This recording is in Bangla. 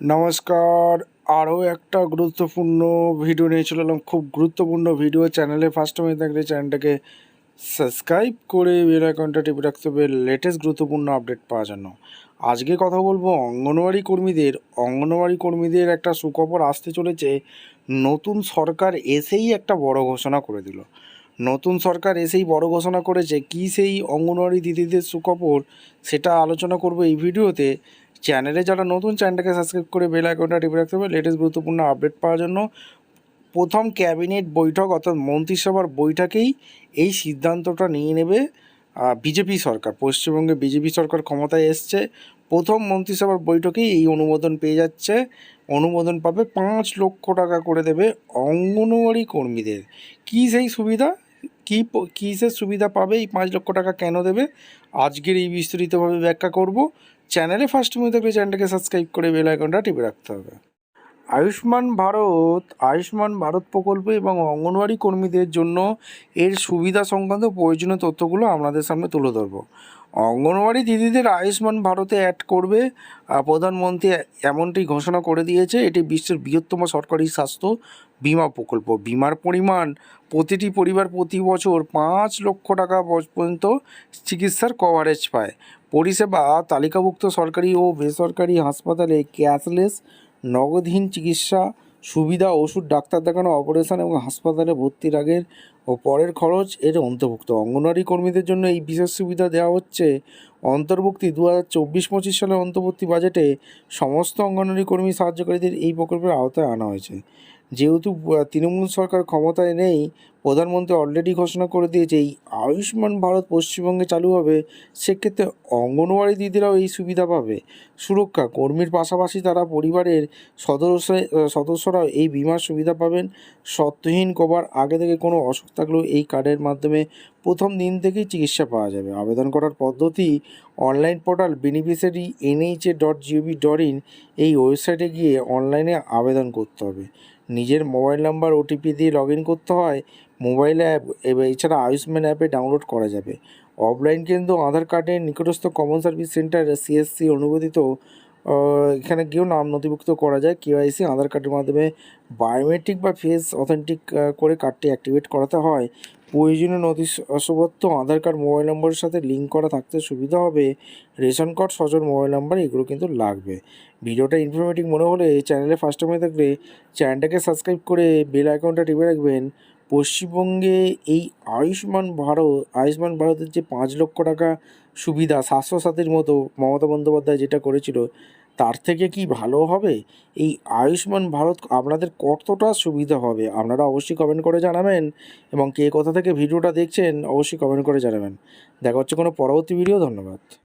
নমস্কার। আরও একটা গুরুত্বপূর্ণ ভিডিও নিয়ে চলে এলাম। খুব গুরুত্বপূর্ণ ভিডিও। চ্যানেলে ফার্স্ট টাইম থাকলে চ্যানেলটাকে সাবস্ক্রাইব করে বেল আইকনটা টিপে রাখতে হবে লেটেস্ট গুরুত্বপূর্ণ আপডেট পাওয়ার জন্য। আজকে কথা বলবো অঙ্গনওয়াড়ি কর্মীদের একটা সুখবর আসতে চলেছে। নতুন সরকার এসেই একটা বড় ঘোষণা করে দিল। নতুন সরকার এসেই বড় ঘোষণা করেছে। কী সেই অঙ্গনওয়াড়ি দিদিদের সুখবর সেটা আলোচনা করবো এই ভিডিওতে। চ্যানেলে যারা নতুন, চ্যানেলটাকে সাবস্ক্রাইব করে বেল আইকনটা টিপে রাখতে হবে লেটেস্ট গুরুত্বপূর্ণ আপডেট পাওয়ার জন্য। প্রথম ক্যাবিনেট বৈঠক অর্থাৎ মন্ত্রিসভার বৈঠকেই এই সিদ্ধান্তটা নিয়ে নেবে বিজেপি সরকার। পশ্চিমবঙ্গে বিজেপি সরকার ক্ষমতায় এসছে, প্রথম মন্ত্রিসভার বৈঠকেই এই অনুমোদন পেয়ে যাচ্ছে। অনুমোদন পাবে 5 লক্ষ টাকা করে দেবে অঙ্গনওয়াড়ি কর্মীদের। কী সেই সুবিধা, কিসের সুবিধা পাবে, এই 5 লক্ষ টাকা কেন দেবে, আজকের এই বিস্তারিতভাবে ব্যাখ্যা করব। চ্যানেলে ফার্স্ট টাইম থাকলে চ্যানেলটাকে সাবস্ক্রাইব করে বেল আইকনটা টিপে রাখতে হবে। আয়ুষ্মান ভারত প্রকল্প এবং অঙ্গনওয়াড়ি কর্মীদের জন্য এর সুবিধা সংক্রান্ত প্রয়োজনীয় তথ্যগুলো আপনাদের সামনে তুলে ধরবো। অঙ্গনওয়াড়ি দিদিদের আয়ুষ্মান ভারতে অ্যাড করবে প্রধানমন্ত্রী, এমনটি ঘোষণা করে দিয়েছে। এটি বিশ্বের বৃহত্তম সরকারি স্বাস্থ্য বিমা প্রকল্প। বিমার পরিমাণ প্রতিটি পরিবার প্রতি বছর 5 লক্ষ টাকা পর্যন্ত চিকিৎসার কভারেজ পায়। পরিষেবা তালিকাভুক্ত সরকারি ও বেসরকারি হাসপাতালে ক্যাশলেস নগদহীন চিকিৎসা সুবিধা, ওষুধ, ডাক্তার দেখানো, অপারেশন এবং হাসপাতালে ভর্তির আগের ও পরের খরচ এর অন্তর্ভুক্ত। অঙ্গনওয়াড়ি কর্মীদের জন্য এই বিশেষ সুবিধা দেওয়া হচ্ছে। অন্তর্ভুক্তি 2024-25 সালের অন্তর্বর্তী বাজেটে সমস্ত অঙ্গনওয়াড়ি কর্মী সাহায্যকারীদের এই প্রকল্পের আওতায় আনা হয়েছে। যেহেতু তৃণমূল সরকার ক্ষমতায় নেই, প্রধানমন্ত্রী অলরেডি ঘোষণা করে দিয়েছে এই আয়ুষ্মান ভারত পশ্চিমবঙ্গে চালু হবে। সেক্ষেত্রে অঙ্গনওয়াড়ি দিদিরাও এই সুবিধা পাবে। সুরক্ষা কর্মীর পাশাপাশি তারা পরিবারের সদস্যরাও এই বিমার সুবিধা পাবেন। শর্তহীন কভার, আগে থেকে কোনো অসুখ থাকলেও এই কার্ডের মাধ্যমে প্রথম দিন থেকেই চিকিৎসা পাওয়া যাবে। আবেদন করার পদ্ধতি অনলাইন পোর্টাল বেনিফিশিয়ারি NHA.gov.in, এই ওয়েবসাইটে গিয়ে অনলাইনে আবেদন করতে হবে। নিজের মোবাইল নাম্বার OTP দিয়ে লগ ইন করতে হয়। মোবাইল অ্যাপ এছাড়া আয়ুষ্মান অ্যাপে ডাউনলোড করা যাবে। অফলাইন কিন্তু আধার কার্ডের নিকটস্থ কমন সার্ভিস সেন্টার CSC অনুমোদিত এখানে গিয়েও নাম নথিভুক্ত করা যায়। KYC আধার কার্ডের মাধ্যমে বায়োমেট্রিক বা ফেস অথেন্টিক করে কার্ডটি অ্যাক্টিভেট করাতে হয়। প্রয়োজনীয় নথিপত্র আধার কার্ড মোবাইল নম্বরের সাথে লিঙ্ক করা থাকতে সুবিধা হবে। রেশন কার্ড, সজল মোবাইল নাম্বার এগুলো কিন্তু লাগবে। ভিডিওটা ইনফরমেটিভ মনে হলে চ্যানেলে ফার্স্ট টাইমে থাকলে চ্যানেলটাকে সাবস্ক্রাইব করে বেল আইকনটা টিপে রাখবেন। পশ্চিমবঙ্গে এই আয়ুষ্মান ভারতের যে 5 লক্ষ টাকা সুবিধা স্বাস্থ্যসাথীর মতো মমতা বন্দ্যোপাধ্যায় যেটা করেছিল, তার থেকে কি ভালো হবে? এই আয়ুষ্মান ভারত আপনাদের কতটা সুবিধা হবে আপনারা অবশ্যই কমেন্ট করে জানাবেন, এবং কে কোথা থেকে ভিডিওটা দেখছেন অবশ্যই কমেন্ট করে জানাবেন। দেখা হচ্ছে কোনো পরবর্তী ভিডিও। ধন্যবাদ।